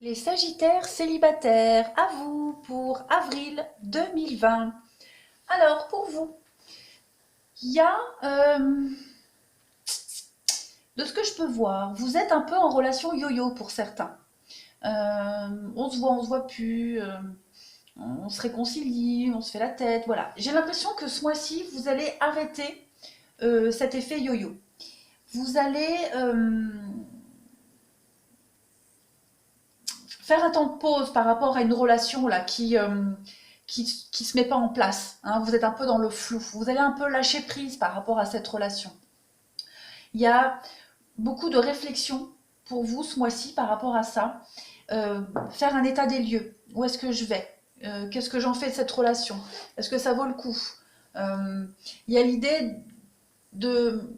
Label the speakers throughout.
Speaker 1: Les Sagittaires célibataires, à vous pour avril 2020. Alors, pour vous, il y a, de ce que je peux voir, vous êtes un peu en relation yo-yo pour certains. On se voit plus, on se réconcilie, on se fait la tête, voilà. J'ai l'impression que ce mois-ci, vous allez arrêter cet effet yo-yo. Vous allez faire un temps de pause par rapport à une relation là qui se met pas en place. Hein. Vous êtes un peu dans le flou. Vous allez un peu lâcher prise par rapport à cette relation. Il y a beaucoup de réflexion pour vous ce mois-ci par rapport à ça. Faire un état des lieux. Où est-ce que je vais? Qu'est-ce que j'en fais de cette relation? Est-ce que ça vaut le coup? Il y a l'idée de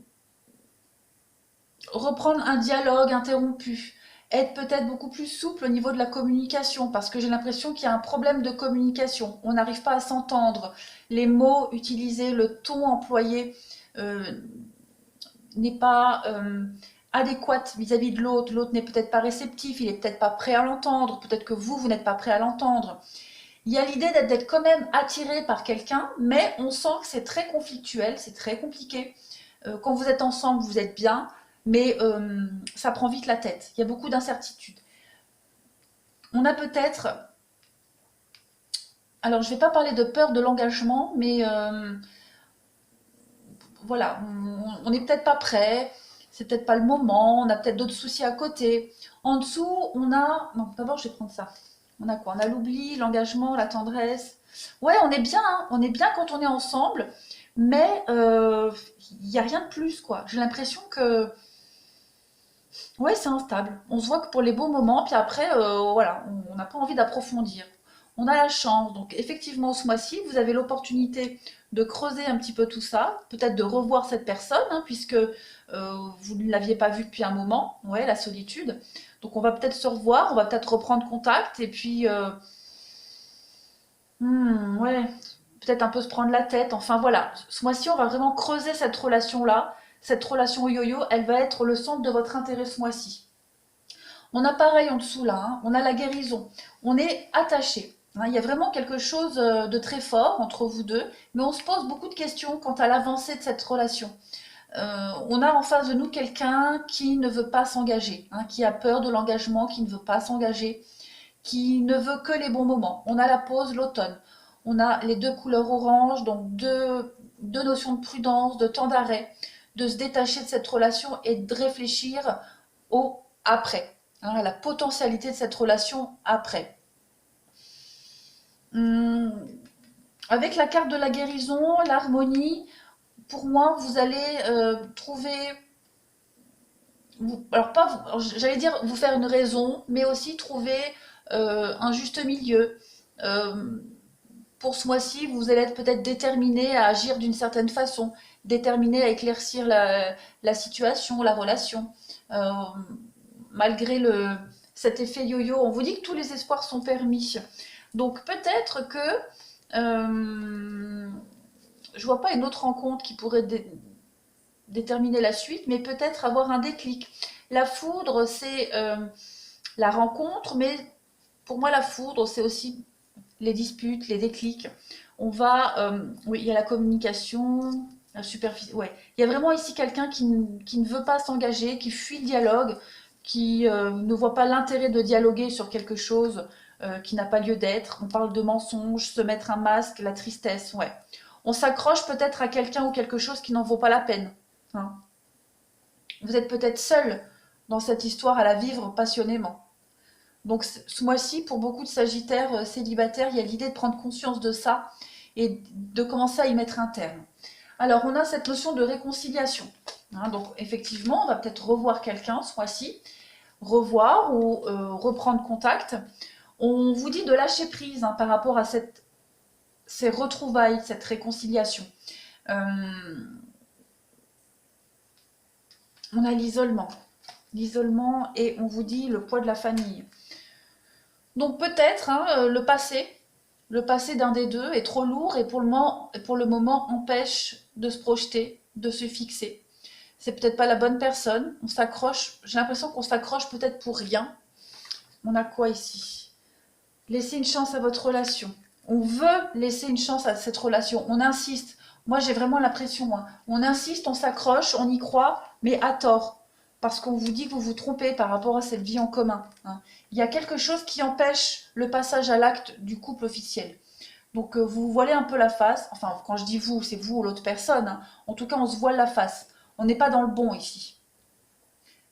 Speaker 1: reprendre un dialogue interrompu, être peut-être beaucoup plus souple au niveau de la communication, parce que j'ai l'impression qu'il y a un problème de communication. On n'arrive pas à s'entendre. Les mots utilisés, le ton employé euh, n'est pas adéquat vis-à-vis de l'autre. L'autre n'est peut-être pas réceptif, il est peut-être pas prêt à l'entendre, peut-être que vous n'êtes pas prêt à l'entendre. Il y a l'idée d'être quand même attiré par quelqu'un, mais on sent que c'est très conflictuel, c'est très compliqué. Quand vous êtes ensemble, vous êtes bien, mais ça prend vite la tête. Il y a beaucoup d'incertitudes. On a peut-être, alors je ne vais pas parler de peur de l'engagement, mais voilà, on n'est peut-être pas prêt, c'est peut-être pas le moment, on a peut-être d'autres soucis à côté. En dessous, on a, non, d'abord je vais prendre ça. On a quoi? On a l'oubli, l'engagement, la tendresse. Ouais, on est bien, hein, on est bien quand on est ensemble, mais il n'y a rien de plus, quoi. J'ai l'impression que ouais, c'est instable. On se voit que pour les beaux moments, puis après, voilà, on n'a pas envie d'approfondir. On a la chance, donc effectivement, ce mois-ci, vous avez l'opportunité de creuser un petit peu tout ça, peut-être de revoir cette personne, hein, puisque vous ne l'aviez pas vue depuis un moment, ouais, la solitude. Donc on va peut-être se revoir, on va peut-être reprendre contact, et puis, ouais, peut-être un peu se prendre la tête. Enfin voilà, ce mois-ci, on va vraiment creuser cette relation-là. Cette relation yo-yo, elle va être le centre de votre intérêt ce mois-ci. On a pareil en dessous là, hein, on a la guérison. On est attaché. Hein, il y a vraiment quelque chose de très fort entre vous deux, mais on se pose beaucoup de questions quant à l'avancée de cette relation. On a en face de nous quelqu'un qui ne veut pas s'engager, hein, qui a peur de l'engagement, qui ne veut pas s'engager, qui ne veut que les bons moments. On a la pause, l'automne. On a les deux couleurs orange, donc deux notions de prudence, de temps d'arrêt, de se détacher de cette relation et de réfléchir au après, hein, à la potentialité de cette relation après. Hum, avec la carte de la guérison, l'harmonie, pour moi, vous allez trouver, alors pas, j'allais dire vous faire une raison, mais aussi trouver un juste milieu. Euh, pour ce mois-ci, vous allez être peut-être déterminé à agir d'une certaine façon, déterminé à éclaircir la situation, la relation. Euh, malgré cet effet yo-yo, on vous dit que tous les espoirs sont permis. Donc peut-être que je vois pas une autre rencontre qui pourrait déterminer la suite, mais peut-être avoir un déclic. La foudre, c'est la rencontre, mais pour moi, la foudre, c'est aussi les disputes, les déclics. On va, oui, il y a la communication, la superficie. Ouais, il y a vraiment ici quelqu'un qui ne veut pas s'engager, qui fuit le dialogue, qui ne voit pas l'intérêt de dialoguer sur quelque chose qui n'a pas lieu d'être. On parle de mensonges, se mettre un masque, la tristesse, ouais. On s'accroche peut-être à quelqu'un ou quelque chose qui n'en vaut pas la peine. Hein. Vous êtes peut-être seul dans cette histoire à la vivre passionnément. Donc ce mois-ci, pour beaucoup de Sagittaires célibataires, il y a l'idée de prendre conscience de ça et de commencer à y mettre un terme. Alors on a cette notion de réconciliation. Hein, donc effectivement, on va peut-être revoir quelqu'un ce mois-ci, revoir ou reprendre contact. On vous dit de lâcher prise, hein, par rapport à ces retrouvailles, cette réconciliation. Euh, on a l'isolement. L'isolement et on vous dit le poids de la famille. Donc peut-être, hein, le passé d'un des deux est trop lourd et pour le moment empêche de se projeter, de se fixer. C'est peut-être pas la bonne personne, on s'accroche, j'ai l'impression qu'on s'accroche peut-être pour rien. On a quoi ici? Laissez une chance à votre relation. On veut laisser une chance à cette relation. On insiste. Moi, j'ai vraiment l'impression, hein. On insiste, on s'accroche, on y croit, mais à tort. Parce qu'on vous dit que vous vous trompez par rapport à cette vie en commun, hein. Il y a quelque chose qui empêche le passage à l'acte du couple officiel. Donc, vous vous voilez un peu la face. Enfin, quand je dis vous, c'est vous ou l'autre personne, hein. En tout cas, on se voile la face. On n'est pas dans le bon ici.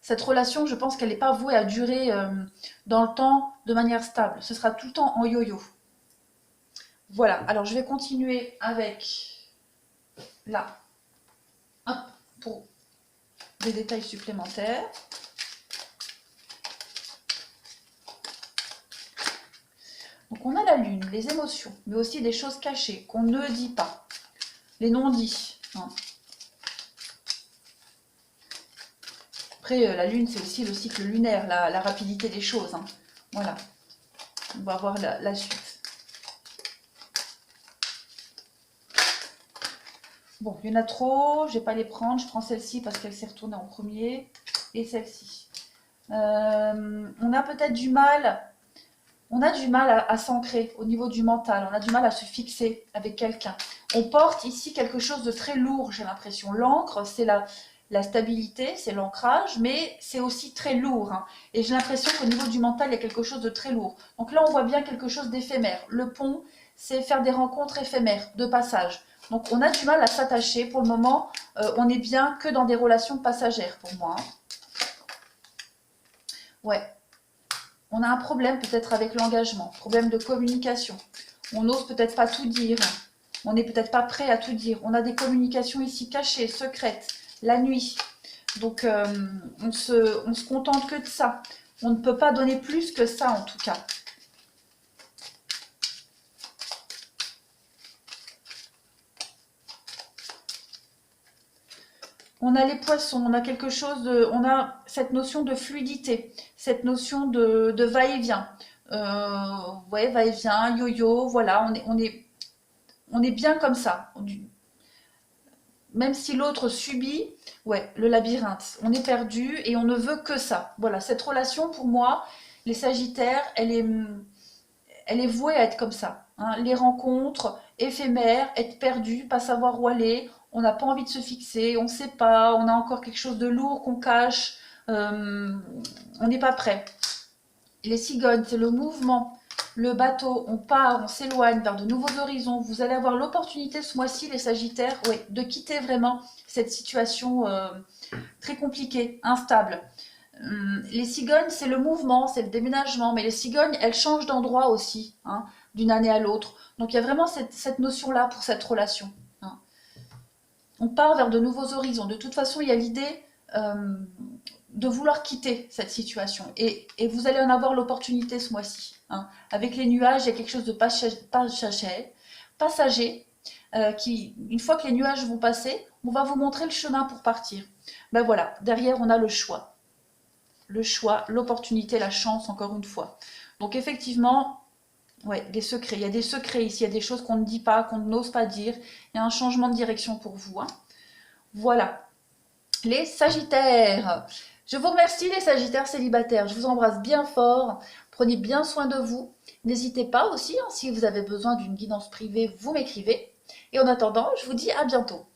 Speaker 1: Cette relation, je pense qu'elle n'est pas vouée à durer dans le temps de manière stable. Ce sera tout le temps en yo-yo. Voilà, alors je vais continuer avec là, hop, pour des détails supplémentaires. Donc on a la lune, les émotions, mais aussi des choses cachées qu'on ne dit pas, les non-dits, hein. Après, la lune, c'est aussi le cycle lunaire, la rapidité des choses, hein. Voilà, on va voir la suite. Bon, il y en a trop, je ne vais pas les prendre. Je prends celle-ci parce qu'elle s'est retournée en premier. Et celle-ci. On a peut-être du mal. On a du mal à s'ancrer au niveau du mental. On a du mal à se fixer avec quelqu'un. On porte ici quelque chose de très lourd, j'ai l'impression. L'encre, c'est la stabilité, c'est l'ancrage, mais c'est aussi très lourd, hein. Et j'ai l'impression qu'au niveau du mental, il y a quelque chose de très lourd. Donc là, on voit bien quelque chose d'éphémère. Le pont, c'est faire des rencontres éphémères, de passage. Donc on a du mal à s'attacher. Pour le moment, on n'est bien que dans des relations passagères pour moi, hein. Ouais. On a un problème peut-être avec l'engagement, problème de communication. On n'ose peut-être pas tout dire. On n'est peut-être pas prêt à tout dire. On a des communications ici cachées, secrètes, la nuit. Donc on se contente que de ça. On ne peut pas donner plus que ça en tout cas. On a les poissons, on a quelque chose de, on a cette notion de fluidité, cette notion de va-et-vient. Ouais, va-et-vient, yo-yo, voilà, on est bien comme ça. Même si l'autre subit, ouais, le labyrinthe, on est perdu et on ne veut que ça. Voilà, cette relation pour moi, les Sagittaires, elle est vouée à être comme ça, hein. Les rencontres éphémères, être perdu, pas savoir où aller, on n'a pas envie de se fixer, on ne sait pas, on a encore quelque chose de lourd qu'on cache, on n'est pas prêt. Les cigognes, c'est le mouvement, le bateau, on part, on s'éloigne vers de nouveaux horizons. Vous allez avoir l'opportunité ce mois-ci, les Sagittaires, ouais, de quitter vraiment cette situation très compliquée, instable. Les cigognes, c'est le mouvement, c'est le déménagement, mais les cigognes, elles changent d'endroit aussi, hein, d'une année à l'autre. Donc il y a vraiment cette notion-là pour cette relation, hein. On part vers de nouveaux horizons. De toute façon, il y a l'idée de vouloir quitter cette situation. Et vous allez en avoir l'opportunité ce mois-ci, hein. Avec les nuages, il y a quelque chose de passager, qui, une fois que les nuages vont passer, on va vous montrer le chemin pour partir. Ben voilà, derrière, on a le choix. Le choix, l'opportunité, la chance, encore une fois. Donc effectivement, ouais, des secrets. Il y a des secrets ici, il y a des choses qu'on ne dit pas, qu'on n'ose pas dire. Il y a un changement de direction pour vous, hein. Voilà. Les Sagittaires. Je vous remercie les Sagittaires célibataires. Je vous embrasse bien fort. Prenez bien soin de vous. N'hésitez pas aussi, hein, si vous avez besoin d'une guidance privée, vous m'écrivez. Et en attendant, je vous dis à bientôt.